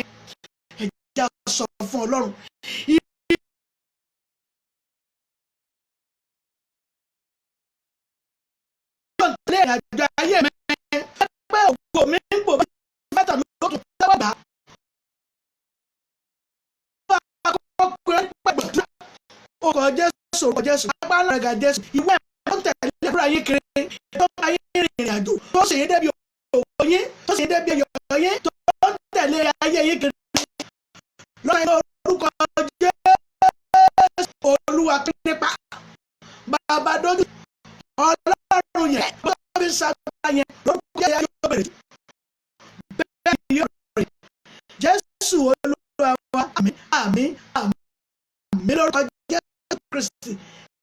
ẹja sọ fún Ọlọ́run. Yóò tẹ̀lé ìrìnàjò ayé mi pé ògbó mi ń bò bàtà mi ló tún tẹ́wọ́ gbà. Orúkọ Jésù apá náà ga Jésù ìwé ẹ̀kọ́ tẹ̀lé ẹ̀kọ́ ayé kiri tó ayé rìnrìn àjò tó sì yé débi òwò yín tó sì yé débi ọ̀yọ́ yín tó tẹ̀lé ayé yín kiri lọ́nà orúkọ Jésù Olúwa nípa bàbá dójú Ọlọ́run yẹn tó fi ṣàgbá yẹn lórúkọ yẹn yóò bẹ̀rẹ̀ bẹ́ẹ̀ ni yóò rẹ̀ Jésù Olúwa wa àmín àmín àmín lórúkọ Jésù Kristi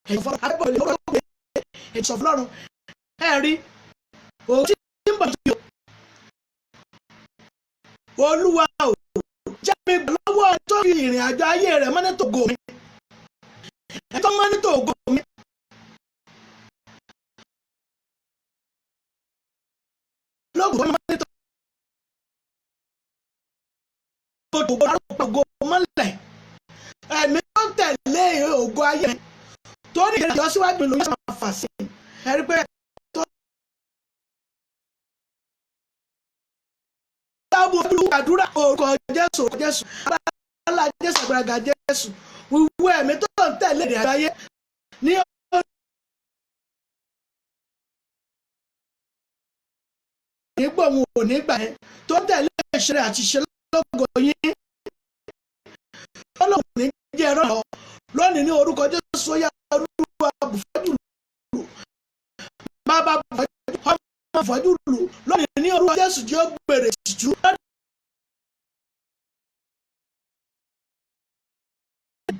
ẹ̀yìn fọlọ́ àbẹ̀bọ̀ lè lọ́wọ́ pé ètò ọ̀fọlọ́run ẹ̀rí òun tí ń bọ̀ sí Olúwa o jẹ́ mi gbà lọ́wọ́ tó fi ìrìn àjò ayé rẹ̀ mọ́ ní tògo mi ẹ̀tọ́ mọ́ ní tògo mi lóògùn mọ́ ní tògo mọ́lẹ̀ ẹ̀mí tó ń tẹ̀lé ògo ayé mi tó ní ìrìn àjò síwájú lóyún máa fà sí ẹ̀rí pé àdúrà orúkọ Jésù Jésù agbára Jésù agbára Jésù wíwú ẹ̀mí tó ń tẹ̀lé ìrìn àjò ayé ní nígbà òun ò nígbà yẹn tó ń tẹ̀lé ìṣeré àti ìṣelógo yín Ọlọ́run ní jẹ́ ẹ̀rọ lónìí ní orúkọ Jésù ó yá Olúwa bùfọ́jú lù bàbá bùfọ́jú lù lónìí ní orúkọ Jésù tí ó gbèrè tìjú.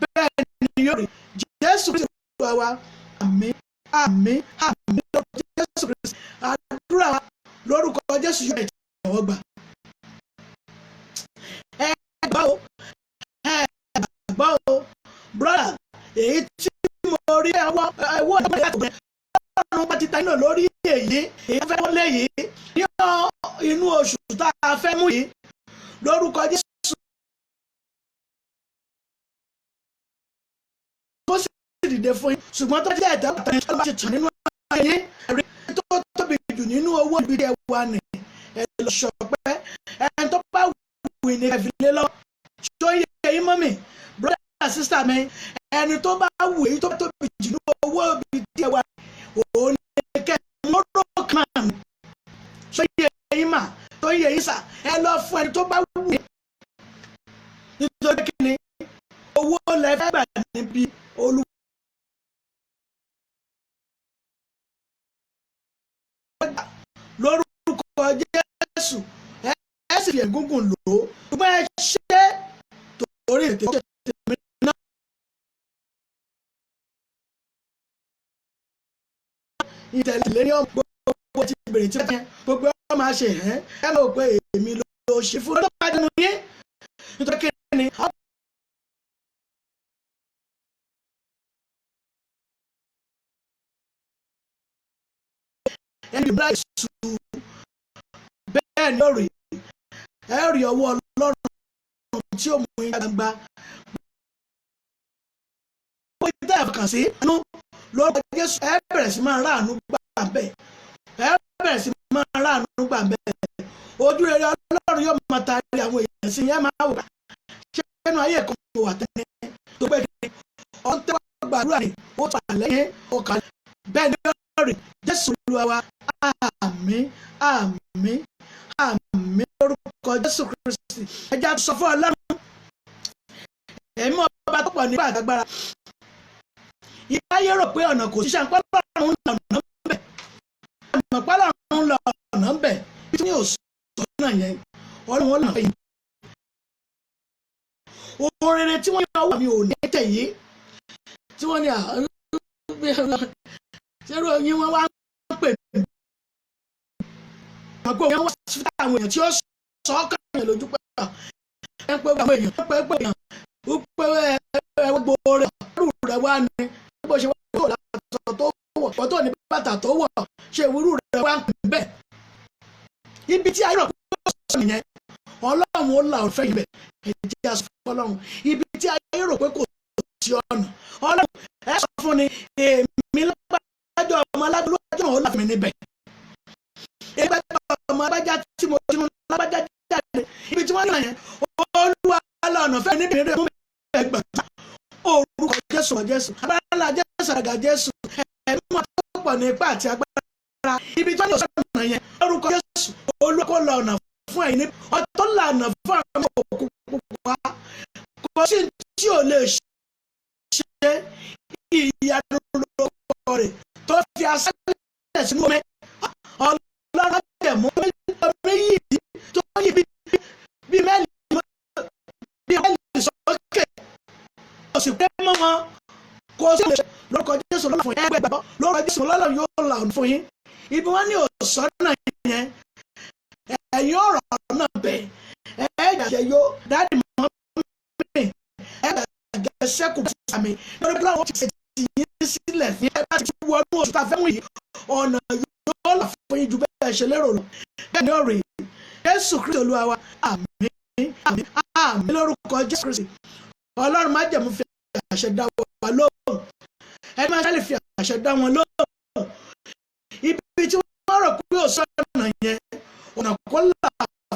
Bẹ́ẹ̀ ni yóò rí Jésù Kristi wa àmín àmín àmín lórúkọ Jésù Kristi àdúrà lórúkọ Jésù yóò tẹ̀wọ́ gbà. ẹ gbọ́ o brother èyí tí mo rí ẹwọ́ ìgbà yàtọ̀ Ọlọ́run bá ti ta iná lórí èyí fẹ́ wọlé yìí ní inú oṣù tá a fẹ́ mú yìí lórúkọ Jésù. Ó sì dìde fún yín ṣùgbọ́n tó jẹ́ ẹ̀dá pàtàkì tó bá ti tàn nínú ayé ẹ̀rí tó tóbi jù nínú owó ibi tí ẹ wà ní ẹ lọ ṣọpẹ́ ẹni tó bá wù ní ẹ̀fìlẹ́ lọ tó yẹ yín mọ́mì brother sister mi ẹni tó bá wù èyí tó tóbi jù nínú owó ibi tí ẹ wà òun ní kẹ́ mọ́rọ́ kan tó yẹ yín mà tó yẹ yín sà ẹ lọ fún ẹni tó bá wù yín nítorí kí ni owó lẹ́fẹ́ gbà níbi Olúwa. Lórúkọ Jésù ẹ sì fi ẹ̀gúngún lò ó ṣùgbọ́n ẹ ṣe torí ètò ìṣètìmí náà. Ìtẹ̀lé ní ọmọ gbogbo ti bèrè tí wọ́n gbogbo ọmọ máa ṣe ẹ lọ pé èmi ló ṣe fún ọlọ́pàá dẹnu yín nítorí kí ni. Ẹni bá èṣù bẹ́ẹ̀ ni ó rí ẹ rí ọwọ́ Ọlọ́run tí ó mú yín gbangba. Ó yẹ tẹ́ ẹ̀ kàn sí àánú lórúkọ Jésù ẹ bẹ̀rẹ̀ sí máa ráàánú gbà bẹ́ẹ̀ ẹ bẹ̀rẹ̀ sí máa ráàánú gbà bẹ́ẹ̀ ojú rere Ọlọ́run yóò máa taari àwọn èèyàn sí yẹn máa wò ṣé ẹnu ayé ẹ̀kọ́ mi wà tẹ́lẹ̀ tó pé kí ọ̀n tẹ́wọ́ gbàdúrà ni ó tà lẹ́yìn ọkàn bẹ́ẹ̀ ni ó rí Jésù Olúwa wa àmín àmín àmín lórúkọ Jésù Kristi ẹja sọ fún Ọlọ́run ẹ̀mí ọba tó pọ̀ nípa àgbàgbára ìbáyé rò pé ọ̀nà kò ṣiṣẹ́ pálọ̀run lọ ọ̀nà ń bẹ̀ ọ̀nà pálọ̀run lọ ọ̀nà ń bẹ̀ bí tí ní òṣùṣọ́ náà yẹn Ọlọ́run wọn lọ́nà yìí ohun rere tí wọ́n yọ wà mí ò ní tẹ̀ yìí tí wọ́n ní ṣẹ́rù oyin wọn wá ń pè mí àgbo yẹn wá sí àwọn èèyàn tí ó sọ ọ́ kàyàn lójú pé ẹ ń pé àwọn èèyàn pé èèyàn ó pé gbogbo rẹ̀ ọ̀rù rẹ̀ wá ní bó ṣe wá tó látọ̀ tó wọ̀ ọ́ tó ní bàtà tó wọ̀ ṣe ìwúrú rẹ̀ wá ń pè bẹ́ẹ̀ ibi tí ayé rọ̀ pé ó sọ nìyẹn Ọlọ́run ó là ọ̀fẹ́ ibẹ̀ ẹ̀jẹ̀ àṣọ Ọlọ́run ibi tí ayé rò pé kò sí ọ̀nà Ọlọ́run ẹ sọ fún ni èmi lágbájọ ọmọ alágbájọ ò láfi mi níbẹ̀ ẹgbẹ́ ọmọ abájá tí mo ti mú lágbájá jáde ibi tí wọ́n yàn yẹn Olúwa lọ́nà fẹ́ níbi rẹ̀ mú ẹgbẹ́ orúkọ Jésù Jésù agbára Jésù àgà Jésù ẹ̀mí wọn tó pọ̀ ní ipá àti agbára ibi tí wọ́n yàn sọ́nà yẹn orúkọ Jésù Olúwa kó lọ́nà fún ẹ̀yin ọ̀tọ̀ lànà fún àwọn òkú pupa kò sí tí ò lè ṣe ìyanu lórúkọ rẹ̀ tó fi aṣálẹ̀ sínú omi Ọlọ́run tẹ̀ mú omi yìí tó yí bí mẹ́lì sókè kò sì pé mọ́ wọn kò sí lè lórúkọ Jésù lọ́la fún ẹgbẹ́ gbàgbọ́ lórúkọ Jésù lọ́la yóò là fún yín ibi wọn ní òsánà yẹn ẹ̀yin ọ̀rọ̀ náà bẹ̀ ẹ̀ẹ́dàjẹ́ yó dáàdì mọ́ mi ẹ̀ẹ́dàjẹ́ sẹ́kù sàmì lórí bí wọ́n ti ṣe ti yín sílẹ̀ ní ẹ̀ka ti wọnú oṣù tá a fẹ́ mú yìí ọ̀nà yóò là fún yín ju bẹ́ẹ̀ ṣe lérò lọ bẹ́ẹ̀ ni ọ̀rẹ́ Jésù Kristi Olúwa wa àmín àmín àmín lórúkọ Jésù Kristi Ọlọ́run má jẹ̀mú fi àṣẹ dá wa lóhùn ẹ má ṣe fi àṣẹ dá wọn lóhùn ibi tí wọ́n rò pé ó sọ ọ̀nà yẹn ọ̀nà kó là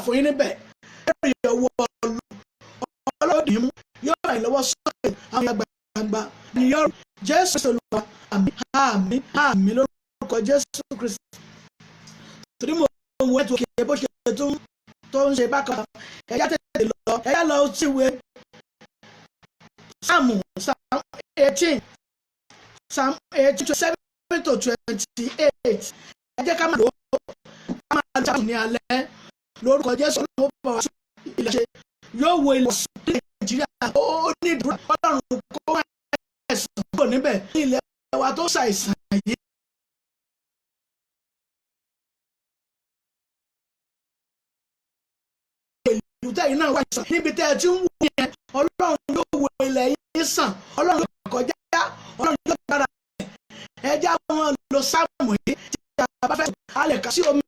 fún yín níbẹ̀ ẹ̀rí ọwọ́ ọlọ́dún mú yóò ràn yín lọ́wọ́ sọ́ọ̀tì àwọn àgbàgbà ni yóò Jésù Olúwa àmín àmín àmín lórúkọ Jésù Kristi torí mo wọ ètò òkè bó ṣe tó ń ṣe bákan ẹ̀yà tètè lọ ẹ̀yà lọ síwèé Psalm 18 Psalm 7 to 28 ẹ jẹ́ ká máa lò ó ká máa lò ó ní alẹ́ lórúkọ Jésù Ọlọ́run bá wa sí ilẹ̀ ṣe yóò wo ilẹ̀ ọ̀sùn ní Nàìjíríà ó ní ìdúrà Ọlọ́run kó ẹ̀sùn kúrò níbẹ̀ ní ilẹ̀ wa tó ṣàìsàn yìí. ìlú tẹ̀yìn náà wà sàn níbi tẹ́ ẹ ti ń wù yẹn Ọlọ́run yóò wo ilẹ̀ yìí sàn Ọlọ́run yóò kọjá Ọlọ́run yóò dára ẹjẹ́ àwọn lo sáàmù yìí tí a bá fẹ́ a lè kà sí omi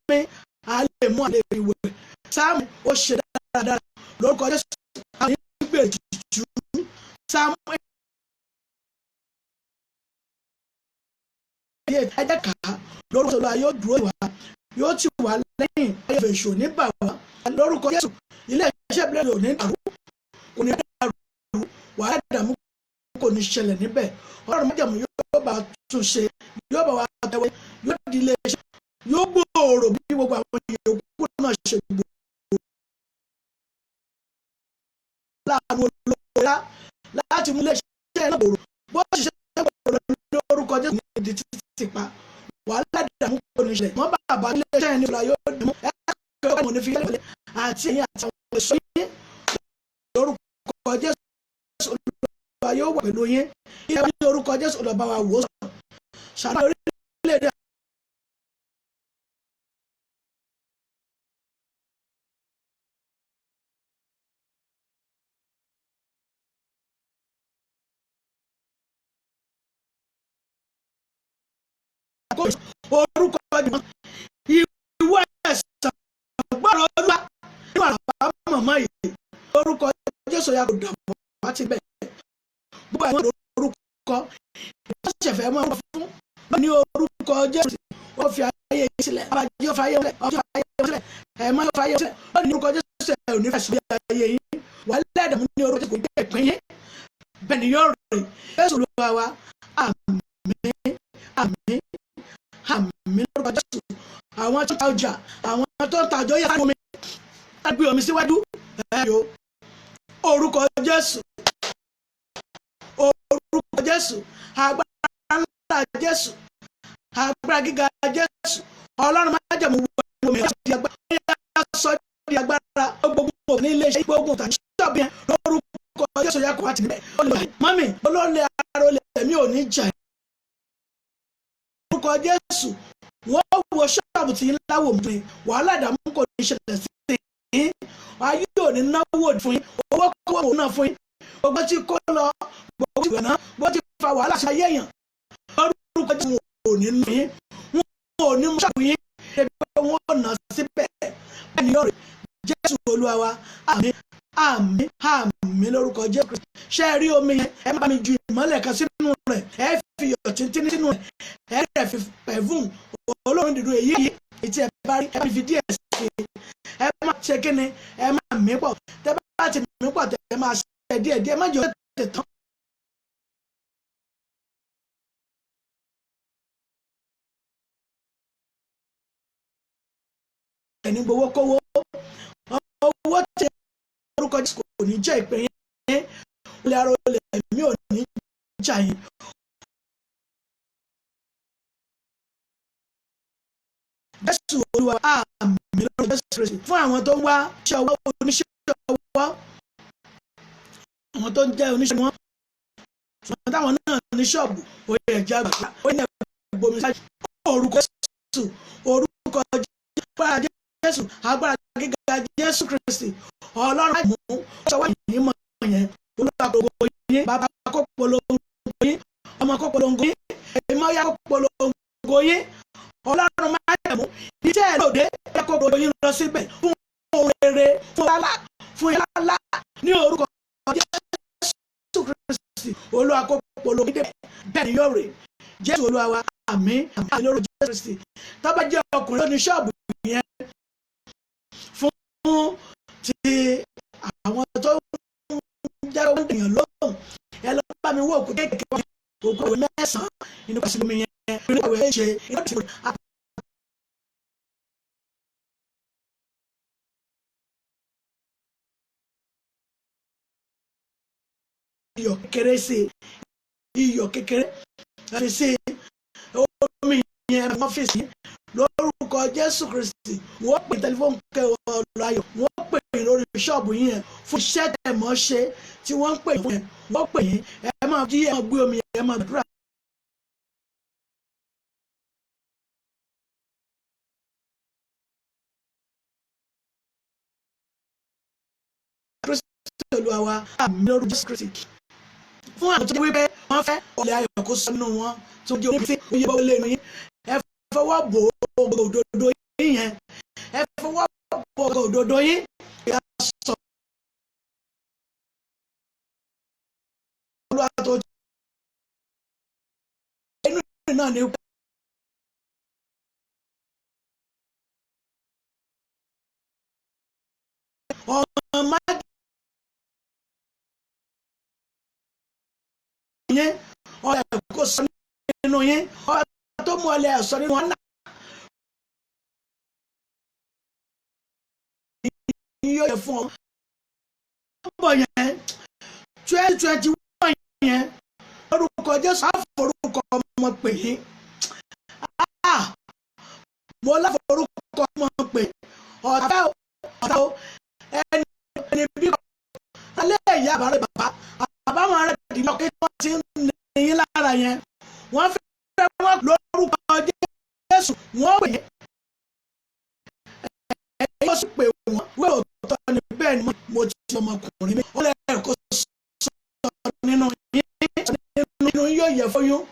a lè mú a lè rí wẹ̀ sáàmù ó ṣe dáradára lórúkọ Jésù àwọn ìgbè jù sáàmù ẹjẹ́ kà á lórúkọ Olúwa yóò dúró wá yóò tì wá lẹ́yìn ayé èṣù ní bà wá lórúkọ Jésù ilé iṣẹ́ ìbílẹ̀ ò ní dàrú kò ní dàrú wàhálà dààmú kò ní ṣẹlẹ̀ níbẹ̀ Ọlọ́run májẹ̀mú yóò bá tún ṣe yóò bá wa tẹ̀wé yóò di ilé iṣẹ́ yóò gbòòrò bí gbogbo àwọn yòókù náà ṣe gbòòrò láàánú olóòrá láti mú ilé iṣẹ́ náà gbòòrò bó ṣe ṣe gbòòrò ní orúkọ Jésù ní ìdí títí pa wàhálà dààmú kò ní ṣẹlẹ̀ wọ́n bá ilé iṣẹ́ ní ìfúra yóò dì mú ẹ̀ka ọmọ ní fi yẹlẹ̀ àti ẹ̀yìn àti àwọn èso yín lórúkọ Jésù Olúwa yóò wà pẹ̀lú yín ilé wa ní orúkọ Jésù Olúwa bá wa wò sàn ṣàlàyé orílẹ̀-èdè orúkọ Jésù ìwé ẹ̀sán gbọ́dọ̀ Olúwa nínú àràbà mọ̀mọ́ yìí orúkọ Jésù yà kó dàbọ̀ wá ti bẹ̀ gbogbo àwọn orúkọ ìbáṣẹ̀fẹ̀ máa ń wọ fún ní orúkọ Jésù wọ́n fi ayé yìí sílẹ̀ abájọ́ fi ayé sílẹ̀ ọjọ́ ayé sílẹ̀ ẹ̀mọ́ fi ayé sílẹ̀ wọ́n ní orúkọ Jésù ẹ̀ ò ní fẹ́ síbi ayé yìí wà lẹ́dàmú ní orúkọ Jésù kò gbé ìpín yín bẹ́ẹ̀ ni yóò rè Jésù Olúwa wa àmín àmín àmín lórúkọ Jésù àwọn tó ń ta ọjà àwọn tó ń ta ọjọ́ yẹ fún mi láti gbé omi síwájú ẹ̀yọ́ orúkọ Jésù orúkọ Jésù agbára ńlá Jésù agbára gíga Jésù Ọlọ́run má jẹ̀mú wọ mi láti di agbára ó yẹ sọ di agbára gbogbo ní ilé iṣẹ́ gbogbo tàbí ṣọ́ọ̀bù yẹn lórúkọ Jésù yẹ kó wá ti níbẹ̀ mọ́mì olóòlẹ̀ ara olè mi ò ní jà orúkọ Jésù wọ́n wo ṣọ́ọ̀bù tí ńlá wò mí wàhálà ìdààmú kò ní ṣẹlẹ̀ sí yín ayé ò ní náwó fún yín owó kọ́wọ́ náà fún yín gbogbo tí kò lọ gbogbo tí gbẹ̀ná gbogbo tí fa wàhálà sí ayé èèyàn lórúkọ Jésù wọn ò ní nù yín wọn ò ní mú ṣàkóso yín ebi pé wọn ò nà síbẹ̀ bẹ́ẹ̀ ni yóò rí Jésù Olúwa wa àmín àmín àmín lórúkọ Jésù ṣe é rí omi yẹn ẹ má mi ju ìmọ́lẹ̀ kan sínú rẹ̀ ẹ fi iyọ̀ tíntín sínú rẹ̀ ẹ rẹ̀ fi pẹ̀fúm olóòórùn dídùn èyí tí ẹ bá rí ẹ fi díẹ̀ sí i ẹ má ṣe kíni ẹ má mí pọ̀ tẹ bá ti mí pọ̀ tẹ máa ṣe díẹ̀ má jẹ́ tètè tán. ẹni gbowó kówó owó tẹ orúkọ Jésù kò ní jẹ́ ìpín yín olè ara olè mi ò ní jà yín. Jésù Olúwa àmín lórúkọ Jésù Kristi fún àwọn tó ń wá iṣẹ́ ọwọ́ oníṣẹ́ ọwọ́ àwọn tó ń jẹ́ oníṣẹ́ wọn àwọn táwọn náà ní ṣọ́ọ̀bù oyè ẹ̀jẹ̀ àgbà oyè ẹ̀gbọ́mi sáájú orúkọ Jésù orúkọ Jésù Jésù agbára gíga Jésù Kristi Ọlọ́run máa mú ṣọwọ́ yìí mọ̀ yẹn Olúwa polongo yín bàbá kó polongo yín ọmọ kó polongo yín èmi ọ̀yá kó polongo yín Ọlọ́run máa mú iṣẹ́ ẹ̀ lóde ẹ̀ kó polongo yín lọ síbẹ̀ fún ohun rere fún yálà ní orúkọ Jésù Kristi Olúwa kó polongo yín bẹ́ẹ̀ ni yóò rè Jésù Olúwa wa àmín àmín lórúkọ Jésù Kristi tó bá jẹ́ ọkùnrin lóní ṣọ́ọ̀bù yẹn fún ti àwọn tó ń jẹ́ ohun èèyàn lóhùn ẹ lọ bá mi wọ òkú kéèké wọn òkú ìwé 9 inú pàṣẹ mi yẹn inú ìwé ṣe inú ìwé iyọ̀ kékeré sí iyọ̀ kékeré àti sí omi yẹn ọ́fíìsì lórúkọ Jésù Kristi wọ́n pè tẹlifóònù kẹ ọ̀rọ̀ ayọ̀ wọ́n pè yín lórí ṣọ́ọ̀bù yín yẹn fún iṣẹ́ tẹ̀mọ́ ṣe tí wọ́n ń pè yín fún yẹn wọ́n pè yín ẹ máa jí ẹ máa gbé omi ẹ máa gbàdúrà. Kristi Olúwa wa àmín lórúkọ Jésù Kristi fún àwọn tó jẹ́ wípé wọ́n fẹ́ ọ̀lẹ́ ayọ̀ kó sọ nínú wọn tó jẹ́ omi tí ó yẹ bọ́ lé nu yín ẹ fọwọ́ bò òdodo yín yẹn ẹ fọwọ́ bò òdodo yín ìyá sọ Olúwa tó inú náà ni ọmọ máa yín ọ̀rẹ́ kò sọ nínú yín ọ̀rẹ́ tó mú ọlẹ́ ẹ̀sọ́ nínú wọn náà yóò yẹ fún ọ. Ọ̀pọ̀ yẹn 2021 yẹn orúkọ Jésù àforúkọ ọmọ pè yín mo láforúkọ ọmọ pè ọ̀tá ẹni bí alẹ́ ìyá àbárẹ̀ bàbá àbáwọn ará ìdílé ọkẹ́ tí wọ́n ti ń ní lára yẹn wọ́n fẹ́ wọ́n lórúkọ Jésù wọ́n pè é yóò sì pè wọ́n wé òótọ́ ni bẹ́ẹ̀ ni mo ti ọmọkùnrin mi ó lẹ́yìn kó sọ nínú yóò yẹ fún yín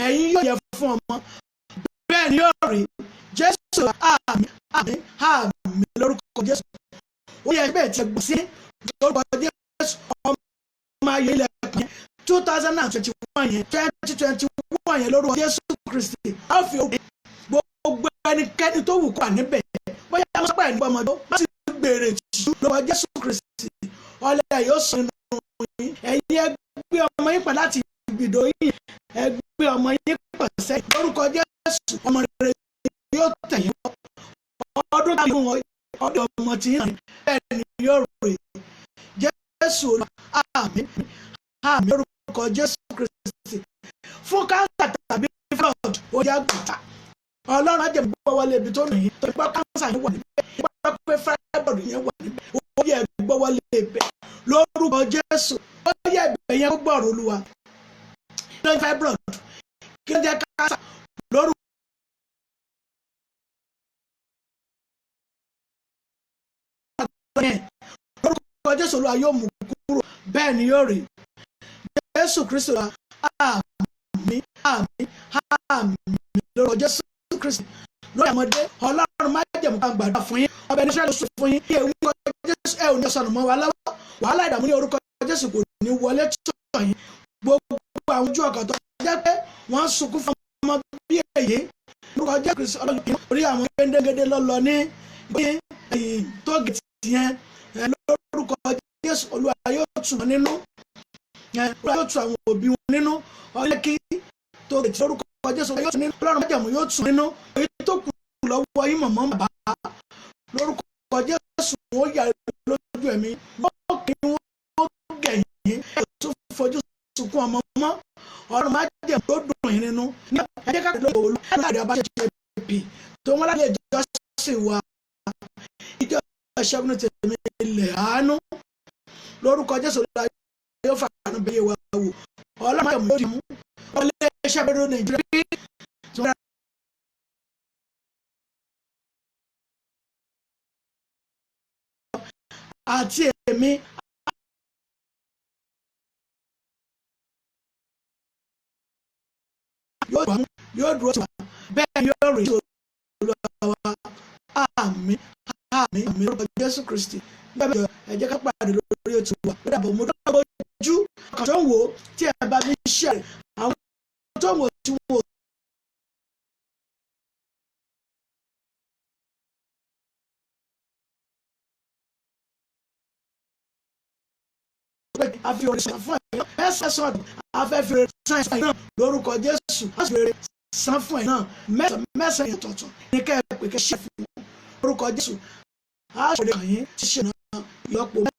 ẹ̀yin yóò yẹ fún ọmọ bẹ́ẹ̀ ni yóò rí Jésù àmín àmín àmín lórúkọ Jésù ó yẹ bẹ́ẹ̀ tí ẹ gbọ́ sí lórúkọ Jésù ọmọ ayé ilẹ̀ kan 2021 yẹn 2021 yẹn lórúkọ Jésù Kristi á fi òkè gbogbo ẹnikẹ́ni tó wù kó wà níbẹ̀ bóyá wọ́n sọ́pọ̀ ẹ̀ní ọmọdé wọ́n sì gbèrè jù lórúkọ Jésù Kristi ọlẹ́ yóò sọ nínú yín ẹ̀yin ẹgbẹ́ ọmọ yín padà láti ibùdó yín ẹgbẹ́ ọmọ yín pàṣẹ lórúkọ Jésù ọmọ rere yóò tẹ̀yìn ọdún tàbí ọdún ọmọ tí yín bẹ́ẹ̀ ni yóò rè Jésù àmín àmín lórúkọ Jésù Kristi fún káńsà tàbí flood ó yá gbàtà Ọlọ́run á jẹ́ gbọ́ wọlé ibi tó nù yín tó gbọ́ káńsà yẹn wà níbẹ̀ gbọ́ pé fibroid yẹn wà níbẹ̀ ó yẹ gbọ́ wọlé ibẹ̀ lórúkọ Jésù ó yẹ ibẹ̀ yẹn kó gbọ́rọ̀ Olúwa kí ló ń fibroid kí ló ń jẹ́ káńsà lórúkọ Jésù Olúwa yóò mú kúrò bẹ́ẹ̀ ni yóò rí Jésù Kristi wa àmín àmín àmín lórúkọ Jésù Kristi lórí àmọ́dé Ọlọ́run má jẹ̀mú kan gbàdúrà fún yín ọbẹ̀ ní Ísírẹ́lì sọ fún yín kí ewu Jésù ẹ̀ ò ní sọnù mọ́ wa lọ́wọ́ wàhálà ìdààmú ní orúkọ Jésù kò ní wọlé tọ̀ yín gbogbo àwọn ojú ọkọ̀ tó jẹ́ pé wọ́n sunkún fún ọmọ bí èyí lórúkọ Jésù Kristi Ọlọ́run orí àwọn gbẹ́ndẹ́gẹ́dẹ́ lọ́lọ́ ní tóògìtì yẹn lórúkọ Jésù Olúwa yóò tù wọn nínú Olúwa yóò tù àwọn òbí wọn nínú ọlẹ́ kí tóògìtì lórúkọ Jésù yóò tù nínú Ọlọ́run májẹ̀mú yóò tù nínú èyí tó kù lọ́wọ́ yín mọ̀mọ́ bàbá lórúkọ Jésù wọn yà lójú ẹ̀mí wọ́n kì í wọ́n gẹ̀yìn ẹ̀ tó fojú sunkún ọmọ mọ́ Ọlọ́run májẹ̀mú tó dùn yín nínú ní ẹ̀jẹ̀ káàkiri lọ́wọ́ olú láàrin abájẹ́ pì tó wọ́n láti ẹ̀jọ́ sì wà ìjọ ìṣẹ́gun tèmi ilẹ̀ àánú lórúkọ Jésù yóò fà àánú bẹ́ẹ̀ wá wò Ọlọ́run májẹ̀mú yóò dì mú ọlẹ́ iṣẹ́ bẹ́ẹ̀ Nàìjíríà àti èmi yóò dúró tì wá bẹ́ẹ̀ yóò rí Olúwa wa. Àmín àmín àmín lórúkọ Jésù Kristi. Nígbà mẹ́jọ ẹ jẹ́ ká pàdé lórí ètò wa ó dàbọ̀. Mo dọ́gba ojú ọkàn tó ń wò ó tí ẹ bá mi ṣe rẹ̀ àwọn tó ń wò tí wọ́n a fi orin san fún ẹ mẹ́sàn-án sọ̀dọ̀ a fẹ́ fi orin san ẹ̀ náà lórúkọ Jésù a sì fi orin san fún ẹ náà mẹ́sàn-án yẹn tọ̀tọ̀ ní kẹ́ ẹ pè kẹ́ ṣe fún lórúkọ Jésù a sì fi orin kàn yín ṣíṣe náà ìyọ́pọ̀